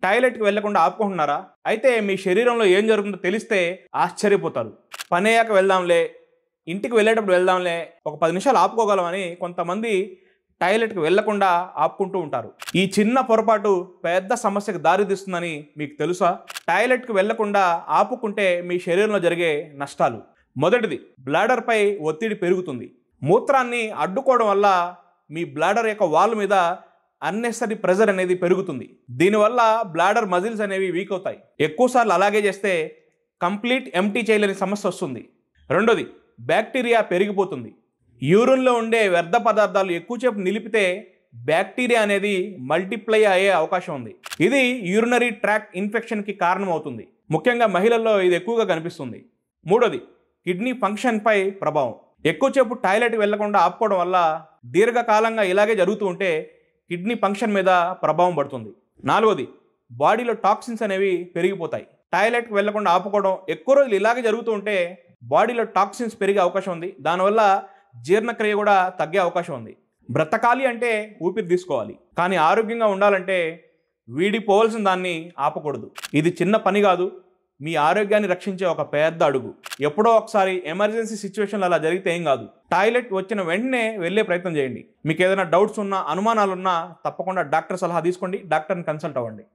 టాయిలెట్‌కి వెళ్ళకుండా ఆపుకుంటున్నారా? అయితే మీ శరీరంలో ఏం జరుగుతుందో తెలిస్తే ఆశ్చర్యపోతారు. పనయ్యాక వెళ్దాంలే, ఇంటికి వెళ్ళేటప్పుడు వెళ్దాంలే, ఒక 10 నిమిషాలు ఆపుకోగలమని కొంతమంది టాయిలెట్‌కి వెళ్ళకుండా ఆపుకుంటూ ఉంటారు. ఈ చిన్న పొరపాటు పెద్ద సమస్యకు దారితీస్తుందని మీకు తెలుసా? టాయిలెట్‌కి వెళ్ళకుండా ఆపుకుంటే మీ శరీరంలో జరిగే నష్టాలు. మొదటిది, బ్లాడర్‌పై ఒత్తిడి పెరుగుతుంది. మూత్రాన్ని అడ్డుకోవడం వల్ల మీ బ్లాడర్ యొక్క వాల్ మీద అన్నెసరీ ప్రెజర్ అనేది పెరుగుతుంది. దీనివల్ల బ్లాడర్ మజిల్స్ అనేవి వీక్ అవుతాయి. ఎక్కువసార్లు అలాగే చేస్తే కంప్లీట్ ఎంప్టీ చేయలేని సమస్య వస్తుంది. రెండోది, బ్యాక్టీరియా పెరిగిపోతుంది. యూరిన్లో ఉండే వ్యర్థ పదార్థాలు ఎక్కువసేపు నిలిపితే బ్యాక్టీరియా అనేది మల్టిప్లై అయ్యే అవకాశం ఉంది. ఇది యూరినరీ ట్రాక్ట్ ఇన్ఫెక్షన్కి కారణం అవుతుంది. ముఖ్యంగా మహిళల్లో ఇది ఎక్కువగా కనిపిస్తుంది. మూడోది, కిడ్నీ ఫంక్షన్పై ప్రభావం. ఎక్కువసేపు టాయిలెట్కి వెళ్లకుండా ఆపుకోవడం వల్ల దీర్ఘకాలంగా ఇలాగే జరుగుతూ ఉంటే కిడ్నీ ఫంక్షన్ మీద ప్రభావం పడుతుంది. నాలుగోది, బాడీలో టాక్సిన్స్ అనేవి పెరిగిపోతాయి. టాయిలెట్కి వెళ్లకుండా ఆపుకోవడం ఎక్కువ రోజులు ఇలాగే జరుగుతూ ఉంటే బాడీలో టాక్సిన్స్ పెరిగే అవకాశం ఉంది. దానివల్ల జీర్ణక్రియ కూడా తగ్గే అవకాశం ఉంది. బ్రతకాలి అంటే ఊపిరి తీసుకోవాలి, కానీ ఆరోగ్యంగా ఉండాలంటే వీడిపోవాల్సిన దాన్ని ఆపకూడదు. ఇది చిన్న పని కాదు, మీ ఆరోగ్యాన్ని రక్షించే ఒక పెద్ద అడుగు. ఎప్పుడో ఒకసారి ఎమర్జెన్సీ సిచ్యువేషన్లో అలా జరిగితే ఏం కాదు. టాయిలెట్ వచ్చిన వెంటనే వెళ్ళే ప్రయత్నం చేయండి. మీకు ఏదైనా డౌట్స్ ఉన్నా, అనుమానాలు ఉన్నా తప్పకుండా డాక్టర్ సలహా తీసుకోండి, డాక్టర్ని కన్సల్ట్ అవ్వండి.